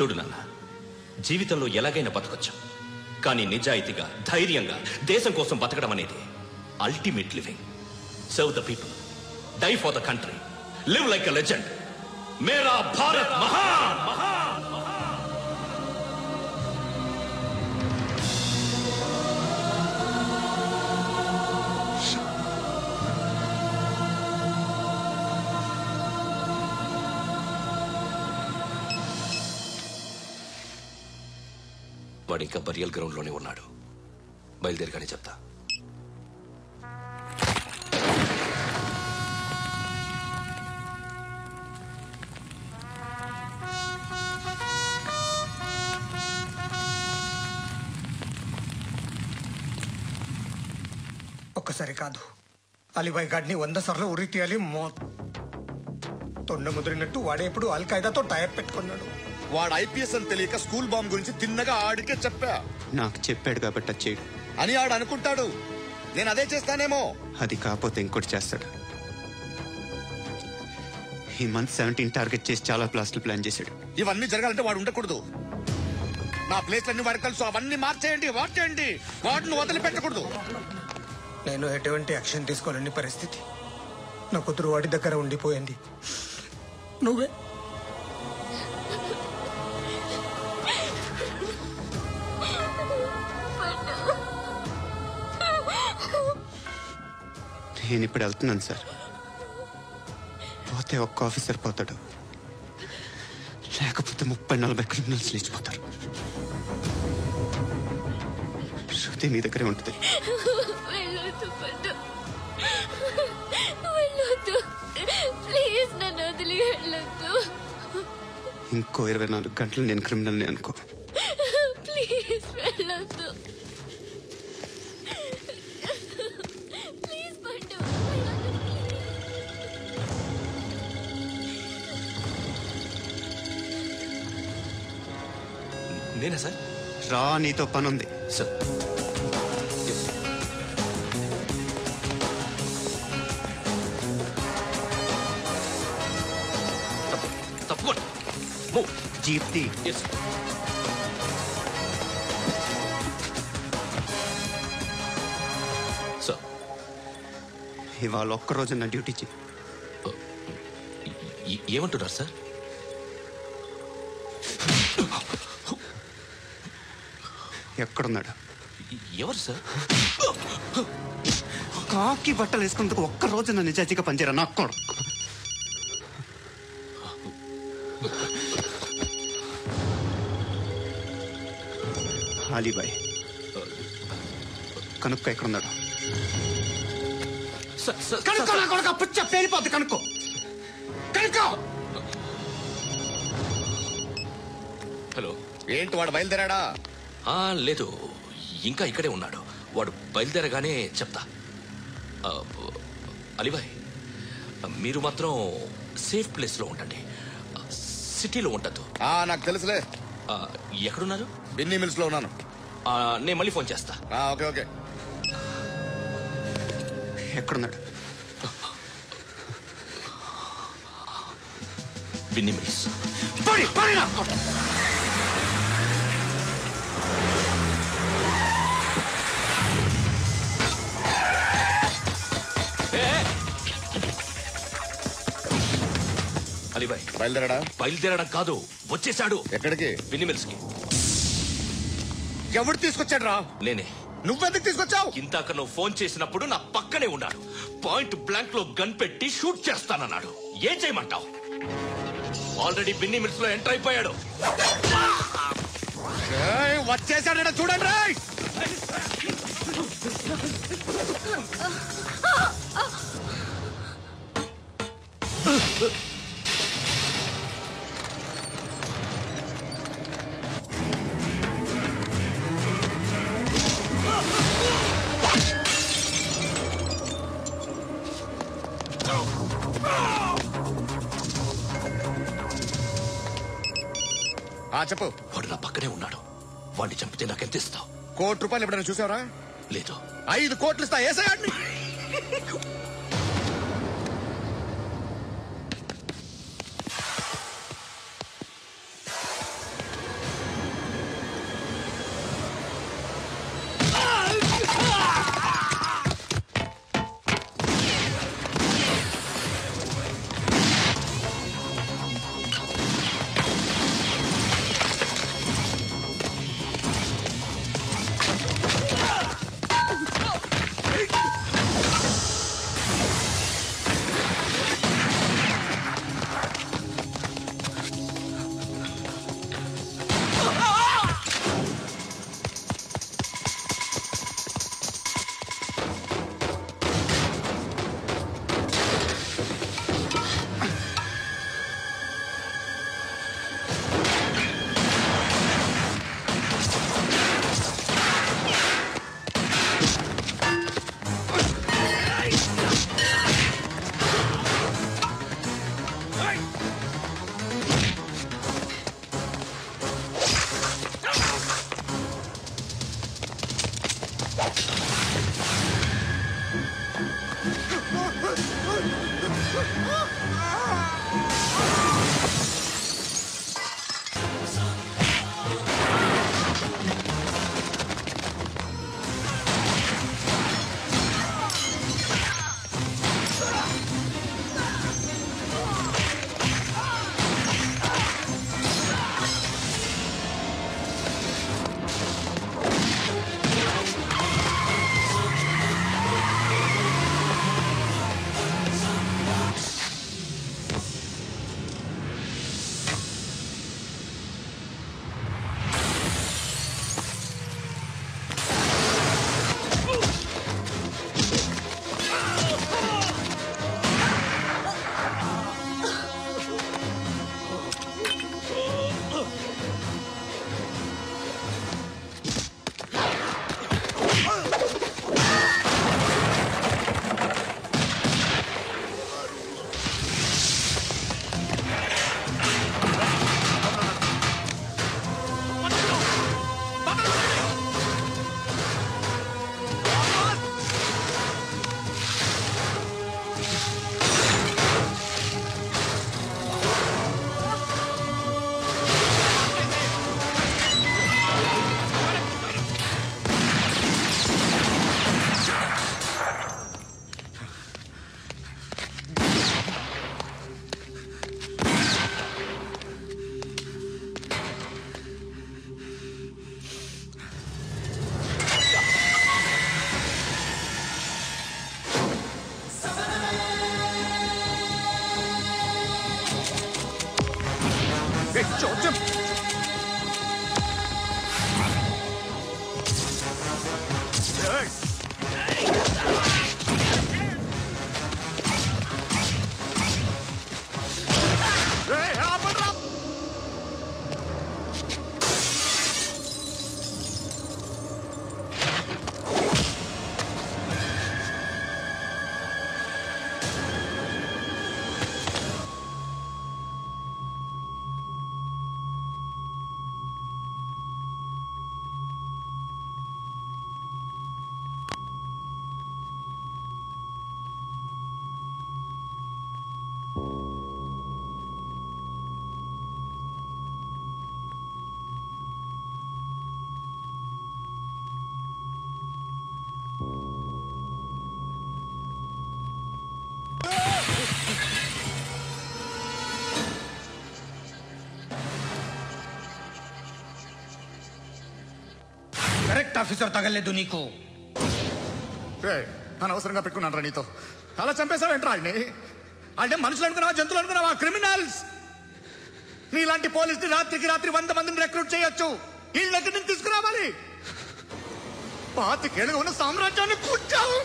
చూడు నాన్న, జీవితంలో ఎలాగైనా బతకొచ్చు, కానీ నిజాయితీగా ధైర్యంగా దేశం కోసం బతకడం అనేది ultimate living. Serve the people, die for the country, live like a legend. మేరా భారత్ మహాన్. వాడు ఇంకా బరియల్ గ్రౌండ్ లోనే ఉన్నాడు. బయలుదేరిగానే చెప్తా. ఒక్కసారి కాదు, అలీబాయ్ గాడిని 100 సార్లు ఉరి తీయాలి. తొండ ముదిరినట్టు వాడే ఎప్పుడు అల్ ఖైదాతో టైప్ పెట్టుకున్నాడు. వాడు ఐపీఎస్ అని తెలియక స్కూల్ బాంబ్ గురించి తిన్నగా ఆడికే చెప్పా. నాకు చెప్పాడు కాబట్టి చేయడు అని ఆడు అనుకుంటాడు. నేను అదే చేస్తానేమో. అది కాకపోతే ఇంకోటి చేస్తాడు. ఈ మంత్ 17 టార్గెట్ చేసి చాలా ప్లాస్టులు ప్లాన్ చేశాడు. ఇవన్నీ జరగాలంటే వాడు ఉండకూడదు. నా ప్లేస్లన్నీ వాడికి తెలుసు. అవన్నీ మార్చేయండి, వాటిని వదిలిపెట్టకూడదు. నేను ఎటువంటి యాక్షన్ తీసుకోలేని పరిస్థితి. నా కూతురు వాడి దగ్గర ఉండిపోయింది. నువ్వే నేను ఇప్పుడు వెళ్తున్నాను సార్. పోతే ఒక్క ఆఫీసర్ పోతాడు, లేకపోతే 30-40 క్రిమినల్స్ లేచిపోతారు. శృతి నీ దగ్గరే ఉంటుంది. ఇంకో 24 గంటలు నేను క్రిమినల్ని అనుకో. ప్లీజ్ వెళ్ళొద్దు. నేనా సార్? రా, నీతో పనుంది సార్. తప్పకుండా జీప్తి. సార్, ఇవాళ ఒక్కరోజు నా డ్యూటీ చేయి. ఏమంటున్నారు సార్? ఎక్కడున్నాడు? ఎవరు సార్? కాకి బట్టలు వేసుకున్నందుకు ఒక్కరోజు నా నిజాయితీగా పనిచేయరా నాకు కూడా. అలీబాయ్ కనుక్కో, ఎక్కడున్నాడు? కనుక్కో, నా కొడుకు పుచ్చ పేలిపోద్ది. కనుక్కో. హలో, ఏంటి వాడు బయలుదేరాడా? లేదు, ఇంకా ఇక్కడే ఉన్నాడు. వాడు బయలుదేరగానే చెప్తా. అలీబాయ్, మీరు మాత్రం సేఫ్ ప్లేస్ లో ఉండండి, సిటీలో ఉండద్దు. నాకు తెలుసులే. ఎక్కడున్నారు? బిన్నీ మిల్స్ లో ఉన్నాను. నేను మళ్ళీ ఫోన్ చేస్తా. Okay okay. ఎక్కడున్నాడు? బిన్నీ మిల్స్. అలీబాయ్ బయలుదేరాడా? బయలుదేరడం కాదు, వచ్చేసాడు. ఎక్కడికి? బిన్నీ మిల్స్ కి. ఎవడు తీసుకొచ్చాడు రా? నేనే. నువ్వెందుకు తీసుకొచ్చావు? ఇందాక నువ్వు ఫోన్ చేసినప్పుడు నా పక్కనే ఉన్నాడు. పాయింట్ బ్లాంక్ లో గన్ పెట్టి షూట్ చేస్తానన్నాడు. ఏం చేయమంటావు? ఆల్రెడీ బిన్నీ మిల్స్ లో ఎంటర్ అయిపోయాడు. వచ్చేసాడ చూడండి రా. చెప్పు. వాడు నా పక్కనే ఉన్నాడు. వాడిని చంపితే నాకెంత ఇస్తావు? ₹1 కోటి ఎప్పుడైనా చూసావరా? లేదు. 5 కోట్లు ఇస్తా. ఏసయాడిని. చోద్యం. కరెక్ట్ ఆఫీసర్ తగలేదు నీకు. అనవసరంగా పెట్టుకున్నాను రా నీతో. అలా చంపేశావేంట్రా ఆయన్ని? అంటే మనుషులు అనుకున్నావా, జంతువులు అనుకున్నావా? క్రిమినల్స్. నీలాంటి పోలీసుని రాత్రికి రాత్రి 100 మందిని రిక్రూట్ చేయొచ్చు. వీళ్ళ దగ్గర నుంచి తీసుకురావాలి. 25 ఏళ్ళుగా ఉన్న సామ్రాజ్యాన్ని కూర్చావు.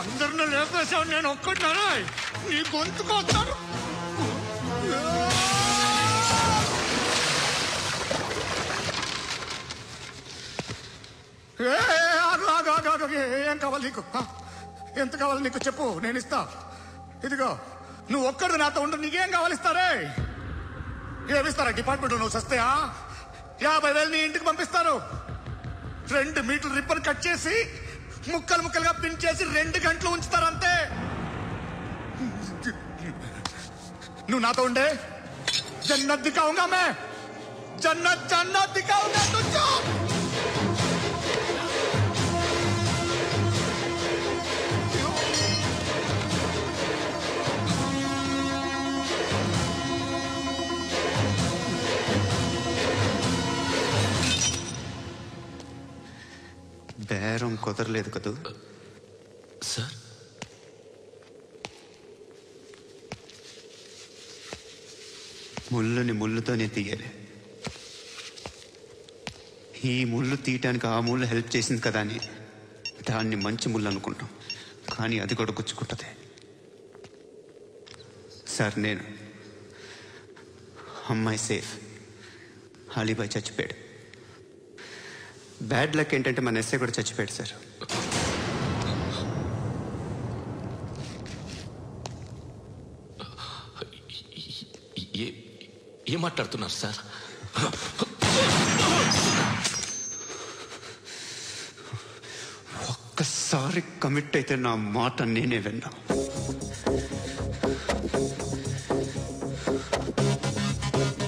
అందరిని లేపేశావు, నేను ఒక్కడినారా? నీ గొంతుకొస్తాను. ఏం కావాలి నీకు? ఎంత కావాలి నీకు చెప్పు, నేను ఇస్తా. ఇదిగో నువ్వు ఒక్కడు నాతో ఉండు. నీకేం కావాలి ఇస్తారే? ఏమిస్తారా డిపార్ట్మెంట్? నువ్వు సస్తే 50,000 నీ ఇంటికి పంపిస్తారు. 2 మీటర్లు రిబ్బన్ కట్ చేసి ముక్కలు ముక్కలుగా పిన్ చేసి 2 గంటలు ఉంచుతారు అంతే. నువ్వు నాతో ఉండే జన్నత్ దిఖాऊंगा मैं. జన్నత్ జన్నత్ దిఖాऊंगा तुझको. బేరం కుదరలేదు కదూ సార్? ముళ్ళుని ముళ్ళుతోనే తీయాలి. ఈ ముళ్ళు తీయటానికి ఆ ముళ్ళు హెల్ప్ చేసింది కదా అని దాన్ని మంచి ముళ్ళు అనుకుంటాం, కానీ అది కూడా గుచ్చుకుంటుంది. సార్, నేను అమ్మాయి సేఫ్, అలీబాయ్ చచ్చిపోయాడు. బ్యాడ్ లక్ ఏంటంటే మన ఎస్ఐ కూడా చచ్చిపోయాడు సార్. ఏం మాట్లాడుతున్నారు సార్? ఒక్కసారి కమిట్ అయితే నా మాట నేనే విన్నా.